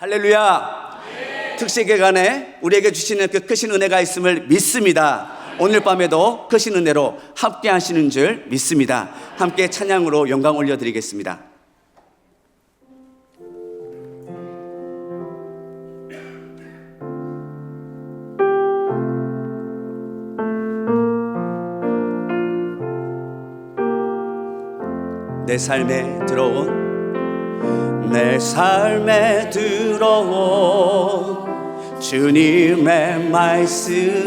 할렐루야. 특식예간에 우리에게 주시는 그 크신 은혜가 있음을 믿습니다. 오늘 밤에도 크신 은혜로 함께 하시는 줄 믿습니다. 함께 찬양으로 영광 올려드리겠습니다. 내 삶에 들어온 주님의 말씀이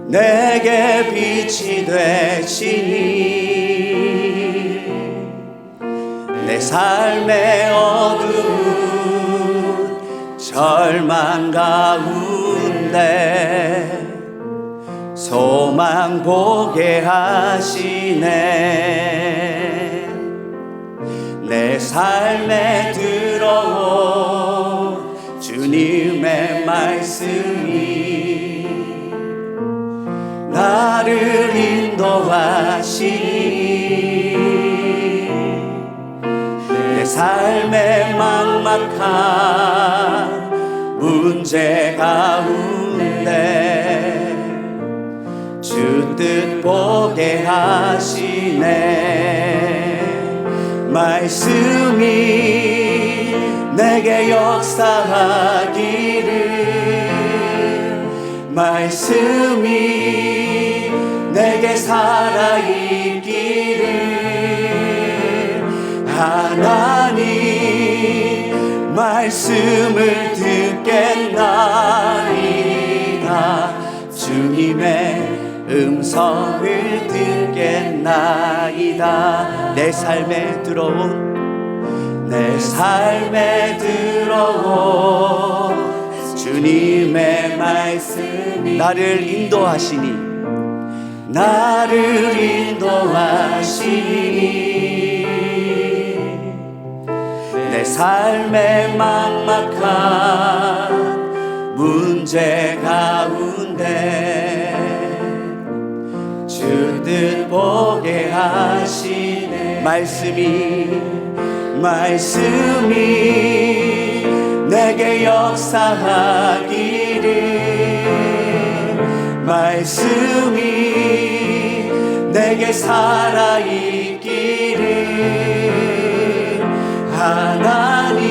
내게 빛이 되시니 내 삶의 어두운 절망 가운데 소망 보게 하시네. 내 삶에 들어온 주님의 말씀이 나를 인도하시니 내 삶의 막막한 문제 가운데 주 뜻 보게 하시네. 말씀이 내게 역사하기를, 말씀이 내게 살아있기를, 하나님 말씀을 듣겠나이다. 주님의 음성을 듣겠나이다. 내 삶에 들어온 주님의 말씀이 나를 인도하시니 내 삶의 막막한 문제 가운데 주 뜻 보게 하시네. 말씀이 내게 역사하기를, 말씀이 내게 살아있기를, 하나님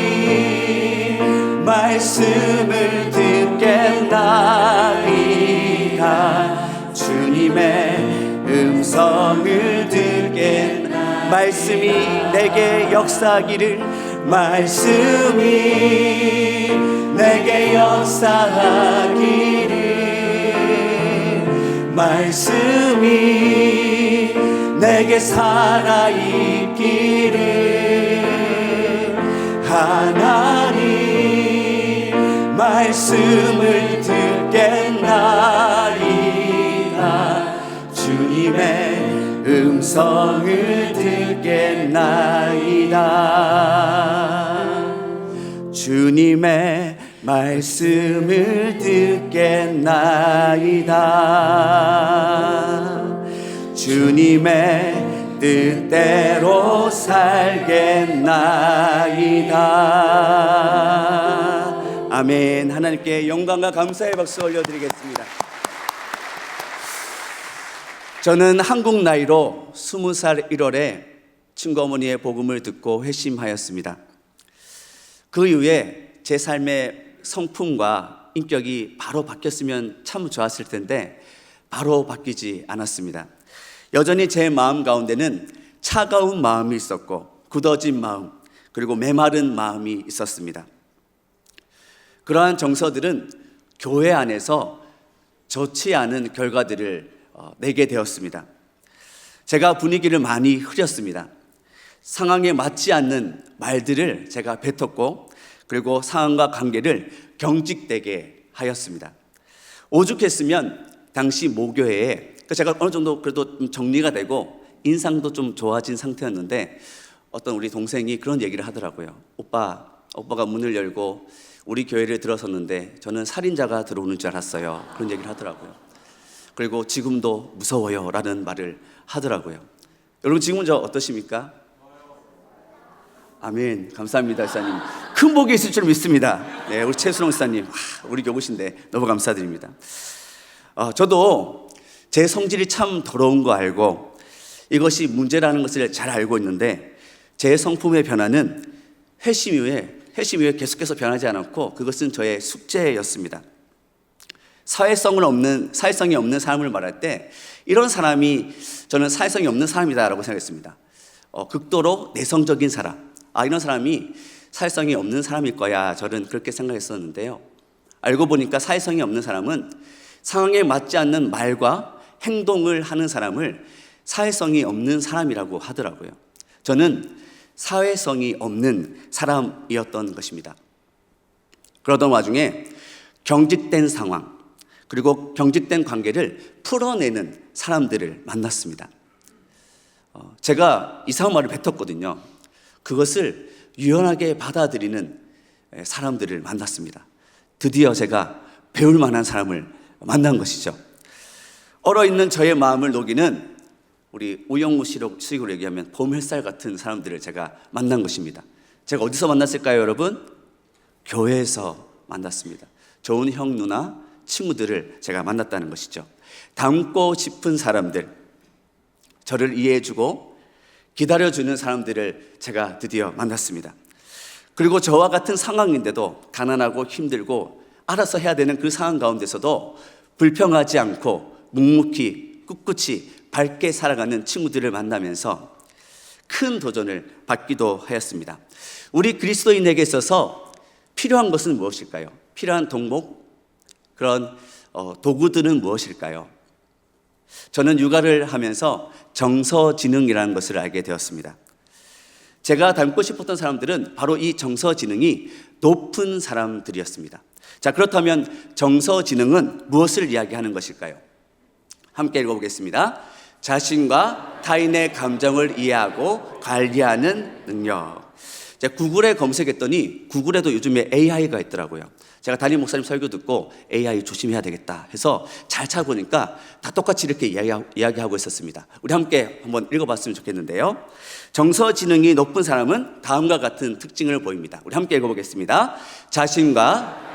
말씀을 듣겠나이다. 주님의 음성을 듣겠나. 말씀이 내게 역사하기를, 말씀이 내게 역사하기를, 말씀이 내게 살아있기를, 하나님 말씀을 듣겠나이다. 주님의 음성을 듣겠나이다. 주님의 말씀을 듣겠나이다. 주님의 뜻대로 살겠나이다. 아멘. 하나님께 영광과 감사의 박수 올려드리겠습니다. 저는 한국 나이로 20살 1월에 친구 어머니의 복음을 듣고 회심하였습니다. 그 이후에 제 삶의 성품과 인격이 바로 바뀌었으면 참 좋았을 텐데 바로 바뀌지 않았습니다. 여전히 제 마음 가운데는 차가운 마음이 있었고 굳어진 마음, 그리고 메마른 마음이 있었습니다. 그러한 정서들은 교회 안에서 좋지 않은 결과들을 내게 되었습니다. 제가 분위기를 많이 흐렸습니다. 상황에 맞지 않는 말들을 제가 뱉었고, 그리고 상황과 관계를 경직되게 하였습니다. 오죽했으면 당시 모교회에 제가 어느 정도 그래도 좀 정리가 되고 인상도 좀 좋아진 상태였는데 어떤 우리 동생이 그런 얘기를 하더라고요. 오빠가 문을 열고 우리 교회를 들어섰는데 저는 살인자가 들어오는 줄 알았어요. 그런 얘기를 하더라고요. 그리고 지금도 무서워요 라는 말을 하더라고요. 여러분 지금은 저 어떠십니까? 아멘. 감사합니다, 목사님. 큰 복이 있을 줄 믿습니다. 네, 우리 최수롱 목사님, 우리 교구신데 너무 감사드립니다. 저도 제 성질이 참 더러운 거 알고 이것이 문제라는 것을 잘 알고 있는데 제 성품의 변화는 회심 이후에 계속해서 변하지 않았고 그것은 저의 숙제였습니다. 사회성이 없는 사람을 말할 때 이런 사람이 저는 사회성이 없는 사람이다라고 생각했습니다. 극도로 내성적인 사람, 이런 사람이 사회성이 없는 사람일 거야. 저는 그렇게 생각했었는데요. 알고 보니까 사회성이 없는 사람은 상황에 맞지 않는 말과 행동을 하는 사람을 사회성이 없는 사람이라고 하더라고요. 저는 사회성이 없는 사람이었던 것입니다. 그러던 와중에 경직된 상황, 그리고 경직된 관계를 풀어내는 사람들을 만났습니다. 제가 이상한 말을 뱉었거든요. 그것을 유연하게 받아들이는 사람들을 만났습니다. 드디어 제가 배울 만한 사람을 만난 것이죠. 얼어있는 저의 마음을 녹이는 우리 우영우 씨로 얘기하면 봄 햇살 같은 사람들을 제가 만난 것입니다. 제가 어디서 만났을까요, 여러분? 교회에서 만났습니다. 좋은 형, 누나, 친구들을 제가 만났다는 것이죠. 닮고 싶은 사람들, 저를 이해해주고 기다려주는 사람들을 제가 드디어 만났습니다. 그리고 저와 같은 상황인데도 가난하고 힘들고 알아서 해야 되는 그 상황 가운데서도 불평하지 않고 묵묵히 꿋꿋이 밝게 살아가는 친구들을 만나면서 큰 도전을 받기도 하였습니다. 우리 그리스도인에게 있어서 필요한 것은 무엇일까요? 필요한 덕목, 그런 도구들은 무엇일까요? 저는 육아를 하면서 정서지능이라는 것을 알게 되었습니다. 제가 닮고 싶었던 사람들은 바로 이 정서지능이 높은 사람들이었습니다. 자, 그렇다면 정서지능은 무엇을 이야기하는 것일까요? 함께 읽어보겠습니다. 자신과 타인의 감정을 이해하고 관리하는 능력. 제가 구글에 검색했더니 구글에도 요즘에 AI가 있더라고요. 제가 담임 목사님 설교 듣고 AI 조심해야 되겠다 해서 잘 찾아보니까 다 똑같이 이렇게 이야기하고 있었습니다. 우리 함께 한번 읽어봤으면 좋겠는데요. 정서지능이 높은 사람은 다음과 같은 특징을 보입니다. 우리 함께 읽어보겠습니다. 자신과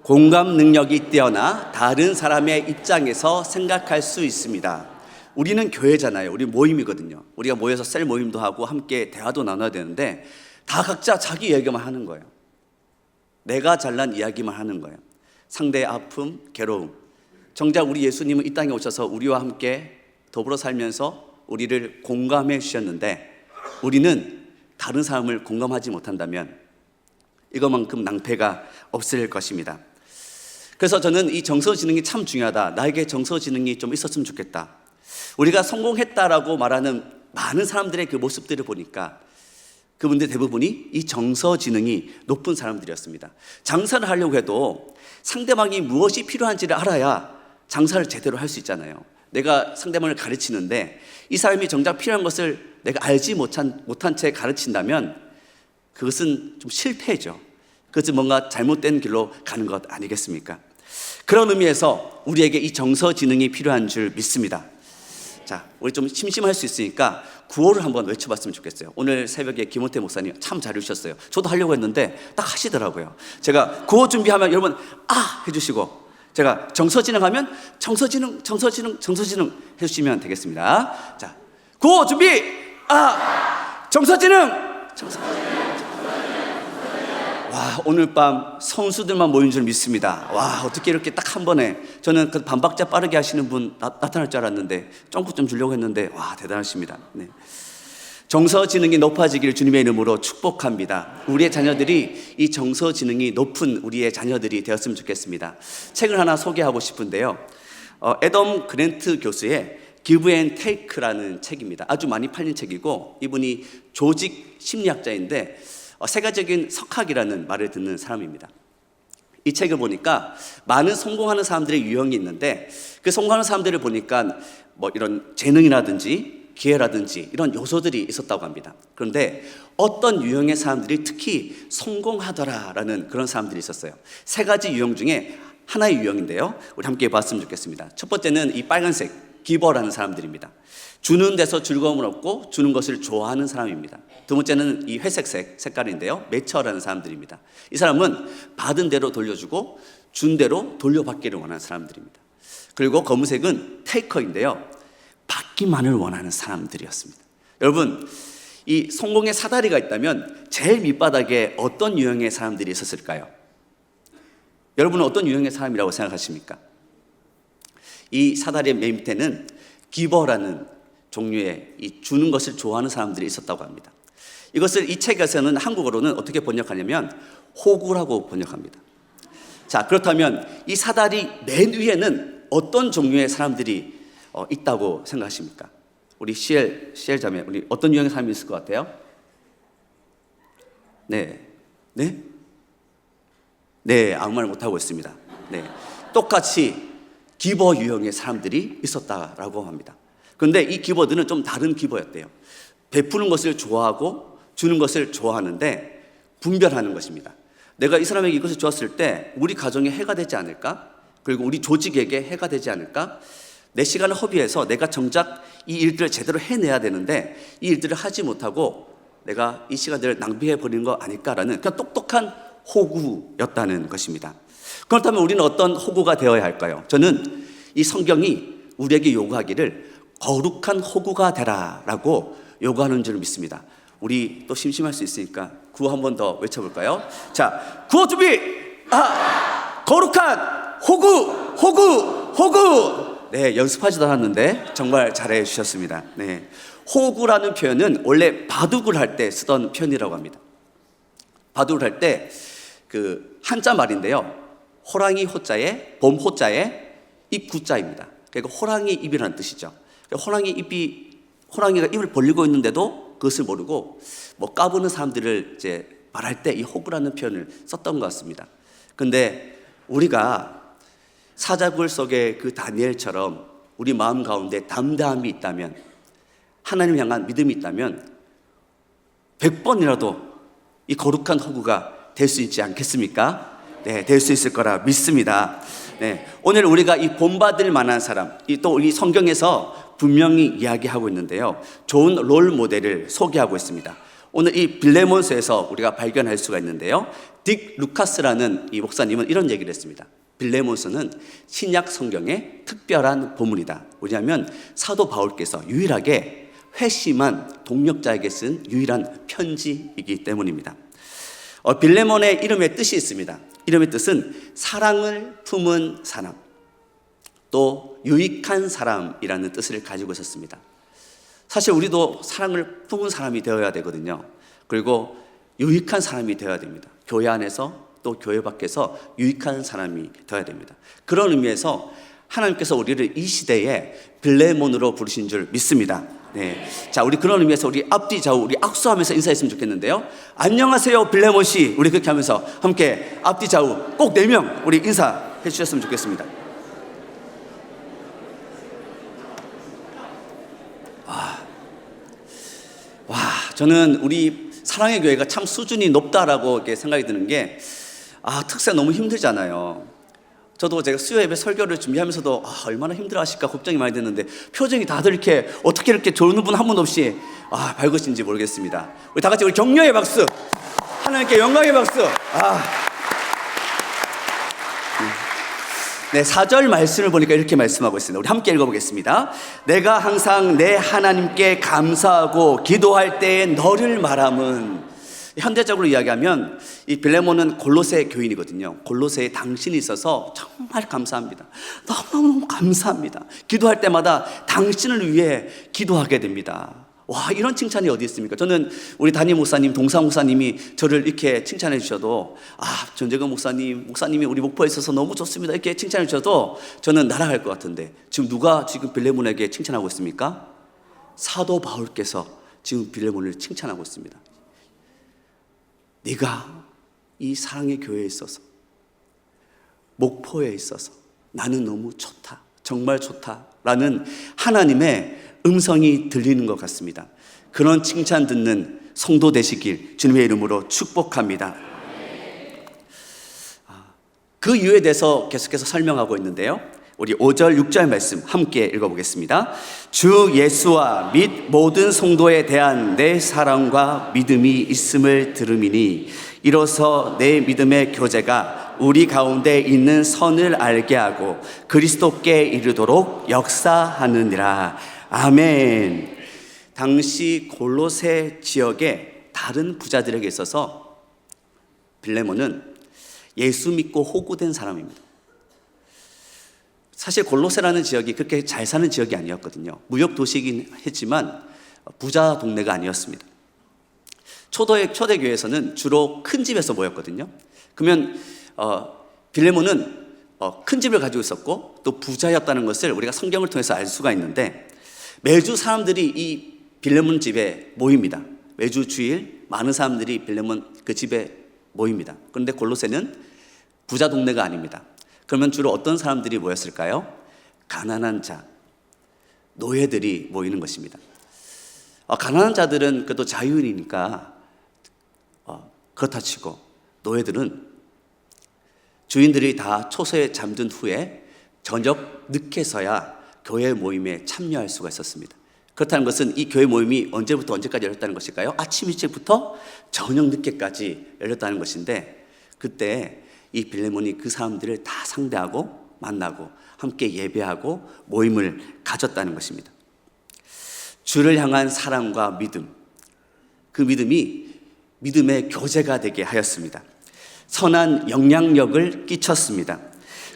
공감 능력이 뛰어나 다른 사람의 입장에서 생각할 수 있습니다. 우리는 교회잖아요. 우리 모임이거든요. 우리가 모여서 셀 모임도 하고 함께 대화도 나눠야 되는데 다 각자 자기 이야기만 하는 거예요. 내가 잘난 이야기만 하는 거예요. 상대의 아픔, 괴로움. 정작 우리 예수님은 이 땅에 오셔서 우리와 함께 더불어 살면서 우리를 공감해 주셨는데 우리는 다른 사람을 공감하지 못한다면 이것만큼 낭패가 없을 것입니다. 그래서 저는 이 정서지능이 참 중요하다. 나에게 정서지능이 좀 있었으면 좋겠다. 우리가 성공했다라고 말하는 많은 사람들의 그 모습들을 보니까 그분들 대부분이 이 정서지능이 높은 사람들이었습니다. 장사를 하려고 해도 상대방이 무엇이 필요한지를 알아야 장사를 제대로 할 수 있잖아요. 내가 상대방을 가르치는데 이 사람이 정작 필요한 것을 내가 알지 못한 채 가르친다면 그것은 좀 실패죠. 그것은 뭔가 잘못된 길로 가는 것 아니겠습니까? 그런 의미에서 우리에게 이 정서지능이 필요한 줄 믿습니다. 자, 우리 좀 심심할 수 있으니까 구호를 한번 외쳐봤으면 좋겠어요. 오늘 새벽에 김호태 목사님 참 잘 해주셨어요. 저도 하려고 했는데 딱 하시더라고요. 제가 구호 준비하면 여러분 해주시고 제가 정서지능 하면 정서지능 해주시면 되겠습니다. 자, 구호 준비 정서지능. 와, 오늘 밤 선수들만 모인 줄 믿습니다. 와, 어떻게 이렇게 딱 한 번에 저는 그 반박자 빠르게 하시는 분 나타날 줄 알았는데 점프 좀 주려고 했는데 와, 대단하십니다. 네. 정서지능이 높아지기를 주님의 이름으로 축복합니다. 우리의 자녀들이 이 정서지능이 높은 우리의 자녀들이 되었으면 좋겠습니다. 책을 하나 소개하고 싶은데요. 애덤 그랜트 교수의 Give and Take라는 책입니다. 아주 많이 팔린 책이고 이분이 조직 심리학자인데 세계적인 석학이라는 말을 듣는 사람입니다. 이 책을 보니까 많은 성공하는 사람들의 유형이 있는데 그 성공하는 사람들을 보니까 뭐 이런 재능이라든지 기회라든지 이런 요소들이 있었다고 합니다. 그런데 어떤 유형의 사람들이 특히 성공하더라라는 그런 사람들이 있었어요. 세 가지 유형 중에 하나의 유형인데요. 우리 함께 봤으면 좋겠습니다. 첫 번째는 이 빨간색 기버라는 사람들입니다. 주는 데서 즐거움을 얻고 주는 것을 좋아하는 사람입니다. 두 번째는 이 회색 색깔인데요. 매처라는 사람들입니다. 이 사람은 받은 대로 돌려주고 준 대로 돌려받기를 원하는 사람들입니다. 그리고 검은색은 테이커인데요. 받기만을 원하는 사람들이었습니다. 여러분, 이 성공의 사다리가 있다면 제일 밑바닥에 어떤 유형의 사람들이 있었을까요? 여러분은 어떤 유형의 사람이라고 생각하십니까? 이 사다리의 맨 밑에는 기버라는 종류의 이 주는 것을 좋아하는 사람들이 있었다고 합니다. 이것을 이 책에서는 한국어로는 어떻게 번역하냐면 호구라고 번역합니다. 자, 그렇다면 이 사다리 맨 위에는 어떤 종류의 사람들이 있다고 생각하십니까? 우리 시엘 자매, 우리 어떤 유형의 사람이 있을 것 같아요? 네, 아무 말 못하고 있습니다. 네, 똑같이 기버 유형의 사람들이 있었다라고 합니다. 그런데 이 기버들은 좀 다른 기버였대요. 베푸는 것을 좋아하고 주는 것을 좋아하는데 분별하는 것입니다. 내가 이 사람에게 이것을 주었을 때 우리 가정에 해가 되지 않을까? 그리고 우리 조직에게 해가 되지 않을까? 내 시간을 허비해서 내가 정작 이 일들을 제대로 해내야 되는데 이 일들을 하지 못하고 내가 이 시간들을 낭비해 버리는 거 아닐까라는 그냥 똑똑한 호구였다는 것입니다. 그렇다면 우리는 어떤 호구가 되어야 할까요? 저는 이 성경이 우리에게 요구하기를 거룩한 호구가 되라라고 요구하는 줄 믿습니다. 우리 또 심심할 수 있으니까 구호 한 번 더 외쳐볼까요? 자, 구호 준비! 거룩한 호구! 네, 연습하지도 않았는데 정말 잘해 주셨습니다. 네, 호구라는 표현은 원래 바둑을 할 때 쓰던 표현이라고 합니다. 바둑을 할 때 그 한자 말인데요. 호랑이 호자에 봄 호자에 입 구자입니다. 그러니까 호랑이 입이라는 뜻이죠. 호랑이가 입을 벌리고 있는데도 그것을 모르고 뭐 까부는 사람들을 이제 말할 때 이 호구라는 표현을 썼던 것 같습니다. 근데 우리가 사자굴 속의 그 다니엘처럼 우리 마음 가운데 담대함이 있다면, 하나님 향한 믿음이 있다면 100번이라도 이 거룩한 호구가 될 수 있지 않겠습니까? 네, 될 수 있을 거라 믿습니다. 네, 오늘 우리가 이 본받을 만한 사람, 또 이 성경에서 분명히 이야기하고 있는데요. 좋은 롤 모델을 소개하고 있습니다. 오늘 이 빌레몬서에서 우리가 발견할 수가 있는데요. 딕 루카스라는 이 목사님은 이런 얘기를 했습니다. 빌레몬서는 신약 성경의 특별한 보물이다. 왜냐하면 사도 바울께서 유일하게 회심한 동력자에게 쓴 유일한 편지이기 때문입니다. 빌레몬의 이름의 뜻이 있습니다. 이름의 뜻은 사랑을 품은 사람, 또 유익한 사람이라는 뜻을 가지고 있었습니다. 사실 우리도 사랑을 품은 사람이 되어야 되거든요. 그리고 유익한 사람이 되어야 됩니다. 교회 안에서 또 교회 밖에서 유익한 사람이 되어야 됩니다. 그런 의미에서 하나님께서 우리를 이 시대에 빌레몬으로 부르신 줄 믿습니다. 네. 자, 우리 그런 의미에서 우리 앞뒤 좌우 우리 악수하면서 인사했으면 좋겠는데요. 안녕하세요, 빌레몬 씨. 우리 그렇게 하면서 함께 앞뒤 좌우 꼭 4명 우리 인사해 주셨으면 좋겠습니다. 저는 우리 사랑의 교회가 참 수준이 높다라고 이렇게 생각이 드는 게, 특세 너무 힘들잖아요. 저도 제가 수요 예배 설교를 준비하면서도 얼마나 힘들어 하실까 걱정이 많이 됐는데, 표정이 다들 이렇게 어떻게 이렇게 좋은 분 한 분 없이 밝으신지 모르겠습니다. 우리 다 같이 우리 격려의 박수, 하나님께 영광의 박수. 네, 4절 말씀을 보니까 이렇게 말씀하고 있습니다. 우리 함께 읽어보겠습니다. 내가 항상 내 하나님께 감사하고 기도할 때에 너를 말함은, 현대적으로 이야기하면 이 빌레몬은 골로새 교인이거든요. 골로새에 당신이 있어서 정말 감사합니다. 너무너무 감사합니다. 기도할 때마다 당신을 위해 기도하게 됩니다. 이런 칭찬이 어디 있습니까? 저는 우리 담임 목사님, 동사 목사님이 저를 이렇게 칭찬해 주셔도, 전재근 목사님이 우리 목포에 있어서 너무 좋습니다, 이렇게 칭찬해 주셔도 저는 날아갈 것 같은데, 지금 누가 지금 빌레몬에게 칭찬하고 있습니까? 사도 바울께서 지금 빌레몬을 칭찬하고 있습니다. 네가 이 사랑의 교회에 있어서, 목포에 있어서 나는 너무 좋다, 정말 좋다라는 하나님의 음성이 들리는 것 같습니다. 그런 칭찬 듣는 성도 되시길 주님의 이름으로 축복합니다. 그 이유에 대해서 계속해서 설명하고 있는데요. 우리 5절, 6절 말씀 함께 읽어보겠습니다. 주 예수와 및 모든 성도에 대한 내 사랑과 믿음이 있음을 들음이니 이로써 내 믿음의 교제가 우리 가운데 있는 선을 알게 하고 그리스도께 이르도록 역사하느니라. 아멘. 당시 골로새 지역의 다른 부자들에게 있어서 빌레몬은 예수 믿고 호구된 사람입니다. 사실 골로새라는 지역이 그렇게 잘 사는 지역이 아니었거든요. 무역 도시이긴 했지만 부자 동네가 아니었습니다. 초대 교회에서는 주로 큰 집에서 모였거든요. 그러면 빌레몬은 큰 집을 가지고 있었고 또 부자였다는 것을 우리가 성경을 통해서 알 수가 있는데, 매주 사람들이 이 빌레몬 집에 모입니다. 매주 주일 많은 사람들이 빌레몬 그 집에 모입니다. 그런데 골로새는 부자 동네가 아닙니다. 그러면 주로 어떤 사람들이 모였을까요? 가난한 자, 노예들이 모이는 것입니다. 가난한 자들은 그래도 자유인이니까 그렇다 치고, 노예들은 주인들이 다 초소에 잠든 후에 저녁 늦게서야 교회 모임에 참여할 수가 있었습니다. 그렇다는 것은 이 교회 모임이 언제부터 언제까지 열렸다는 것일까요? 아침 일찍부터 저녁 늦게까지 열렸다는 것인데, 그때 이 빌레몬이 그 사람들을 다 상대하고 만나고 함께 예배하고 모임을 가졌다는 것입니다. 주를 향한 사랑과 믿음, 그 믿음이 믿음의 교제가 되게 하였습니다. 선한 영향력을 끼쳤습니다.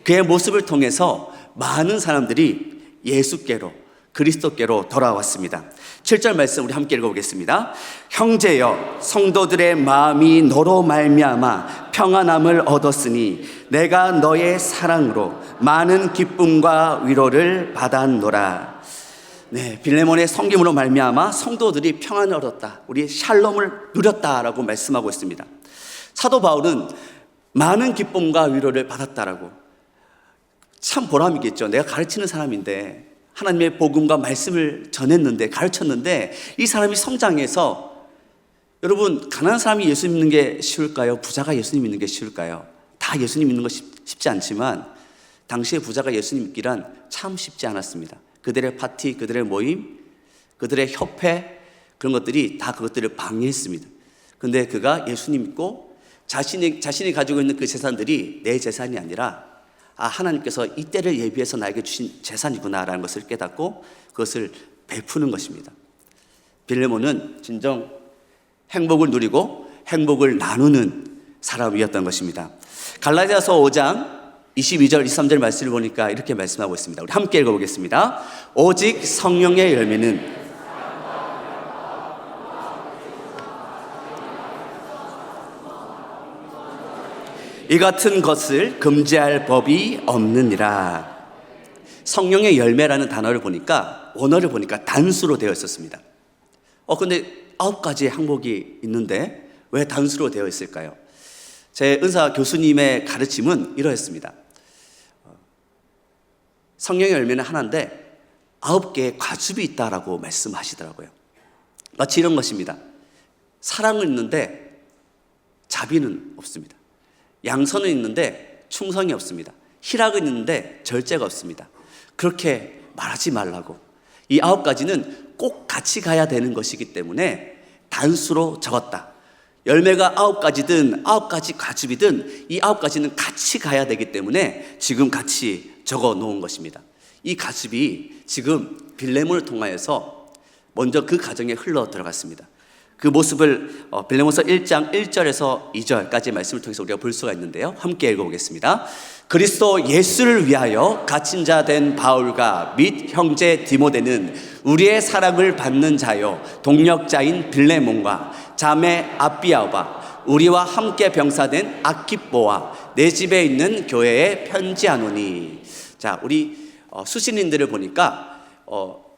그의 모습을 통해서 많은 사람들이 예수께로, 그리스도께로 돌아왔습니다. 7절 말씀 우리 함께 읽어보겠습니다. 형제여, 성도들의 마음이 너로 말미암아 평안함을 얻었으니 내가 너의 사랑으로 많은 기쁨과 위로를 받았노라. 네, 빌레몬의 섬김으로 말미암아 성도들이 평안을 얻었다, 우리 샬롬을 누렸다라고 말씀하고 있습니다. 사도 바울은 많은 기쁨과 위로를 받았다라고, 참 보람이겠죠. 내가 가르치는 사람인데, 하나님의 복음과 말씀을 전했는데, 가르쳤는데 이 사람이 성장해서, 여러분, 가난한 사람이 예수 믿는 게 쉬울까요? 부자가 예수님 믿는 게 쉬울까요? 다 예수님 믿는 거 쉽지 않지만 당시에 부자가 예수님 믿기란 참 쉽지 않았습니다. 그들의 파티, 그들의 모임, 그들의 협회, 그런 것들이 다 그것들을 방해했습니다. 그런데 그가 예수님 믿고 자신이 가지고 있는 그 재산들이 내 재산이 아니라 하나님께서 이 때를 예비해서 나에게 주신 재산이구나라는 것을 깨닫고 그것을 베푸는 것입니다. 빌레몬은 진정 행복을 누리고 행복을 나누는 사람이었던 것입니다. 갈라디아서 5장 22절 23절 말씀을 보니까 이렇게 말씀하고 있습니다. 우리 함께 읽어보겠습니다. 오직 성령의 열매는 이 같은 것을 금지할 법이 없느니라. 성령의 열매라는 단어를 보니까, 원어를 보니까 단수로 되어 있었습니다. 근데 9가지의 항목이 있는데 왜 단수로 되어 있을까요? 제 은사 교수님의 가르침은 이러했습니다. 성령의 열매는 하나인데 9개의 과즙이 있다라고 말씀하시더라고요. 마치 이런 것입니다. 사랑은 있는데 자비는 없습니다. 양선은 있는데 충성이 없습니다. 희락은 있는데 절제가 없습니다. 그렇게 말하지 말라고. 이 9가지는 꼭 같이 가야 되는 것이기 때문에 단수로 적었다. 열매가 9가지든 9가지 과즙이든 이 9가지는 같이 가야 되기 때문에 지금 같이 적어 놓은 것입니다. 이 과즙이 지금 빌레몬을 통하여서 먼저 그 가정에 흘러 들어갔습니다. 그 모습을 빌레몬서 1장 1절에서 2절까지 말씀을 통해서 우리가 볼 수가 있는데요. 함께 읽어보겠습니다. 그리스도 예수를 위하여 갇힌 자 된 바울과 및 형제 디모데는 우리의 사랑을 받는 자요 동력자인 빌레몬과 자매 아비아와 우리와 함께 병사된 아키뽀와 내 집에 있는 교회에 편지하노니. 자, 우리 수신인들을 보니까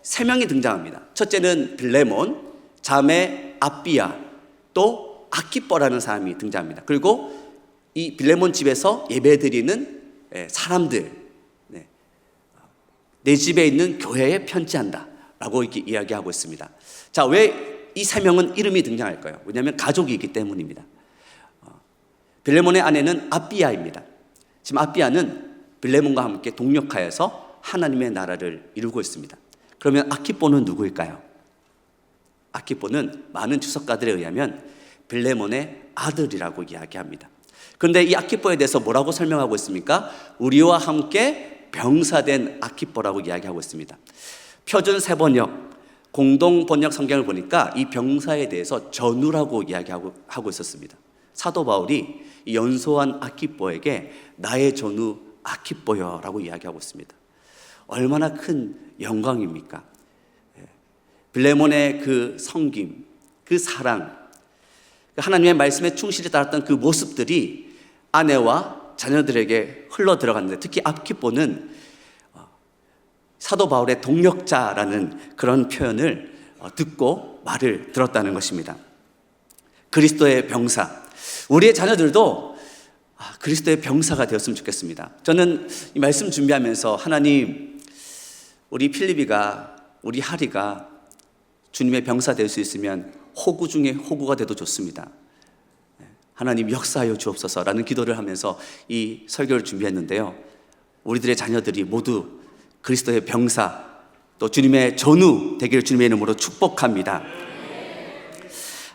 3명이 등장합니다. 첫째는 빌레몬, 자매 아비아, 또 아키뽀라는 사람이 등장합니다. 그리고 이 빌레몬 집에서 예배드리는 사람들, 내 집에 있는 교회에 편지한다 라고 이렇게 이야기하고 있습니다. 자, 왜 이 3명은 이름이 등장할까요? 왜냐하면 가족이기 때문입니다. 빌레몬의 아내는 아비아입니다. 지금 아비야는 빌레몬과 함께 동력하여서 하나님의 나라를 이루고 있습니다. 그러면 아키뽀는 누구일까요? 아키뽀는 많은 주석가들에 의하면 빌레몬의 아들이라고 이야기합니다. 그런데 이 아키뽀에 대해서 뭐라고 설명하고 있습니까? 우리와 함께 병사된 아키뽀라고 이야기하고 있습니다. 표준 세번역, 공동 번역 성경을 보니까 이 병사에 대해서 전우라고 이야기하고 있었습니다. 사도 바울이 이 연소한 아키뽀에게 나의 전우 아키뽀여라고 이야기하고 있습니다. 얼마나 큰 영광입니까? 빌레몬의 그 섬김, 그 사랑, 하나님의 말씀에 충실히 따랐던 그 모습들이 아내와 자녀들에게 흘러 들어갔는데, 특히 아키뽀는 사도 바울의 동력자라는 그런 표현을 듣고 말을 들었다는 것입니다. 그리스도의 병사, 우리의 자녀들도 그리스도의 병사가 되었으면 좋겠습니다. 저는 이 말씀 준비하면서 하나님, 우리 필리비가, 우리 하리가 주님의 병사 될 수 있으면 호구 중에 호구가 돼도 좋습니다. 하나님 역사하여 주옵소서라는 기도를 하면서 이 설교를 준비했는데요, 우리들의 자녀들이 모두 그리스도의 병사, 또 주님의 전우 되기를 주님의 이름으로 축복합니다.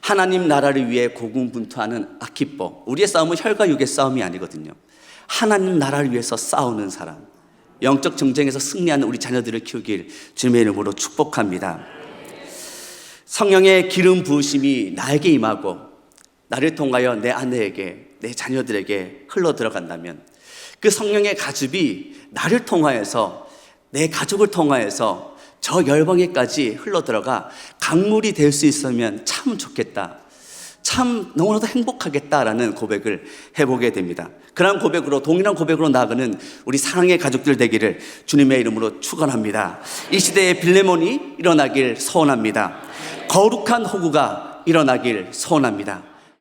하나님 나라를 위해 고군분투하는 아키뽀, 우리의 싸움은 혈과 육의 싸움이 아니거든요. 하나님 나라를 위해서 싸우는 사람, 영적 전쟁에서 승리하는 우리 자녀들을 키우길 주님의 이름으로 축복합니다. 성령의 기름 부으심이 나에게 임하고 나를 통하여 내 아내에게, 내 자녀들에게 흘러 들어간다면, 그 성령의 가즙이 나를 통하여서, 내 가족을 통하여서 저 열방에까지 흘러 들어가 강물이 될 수 있으면 참 좋겠다, 참 너무나도 행복하겠다라는 고백을 해보게 됩니다. 그런 고백으로, 동일한 고백으로 나아가는 우리 사랑의 가족들 되기를 주님의 이름으로 축원합니다. 이 시대에 빌레몬이 일어나길 소원합니다. 거룩한 호구가 일어나길 소원합니다.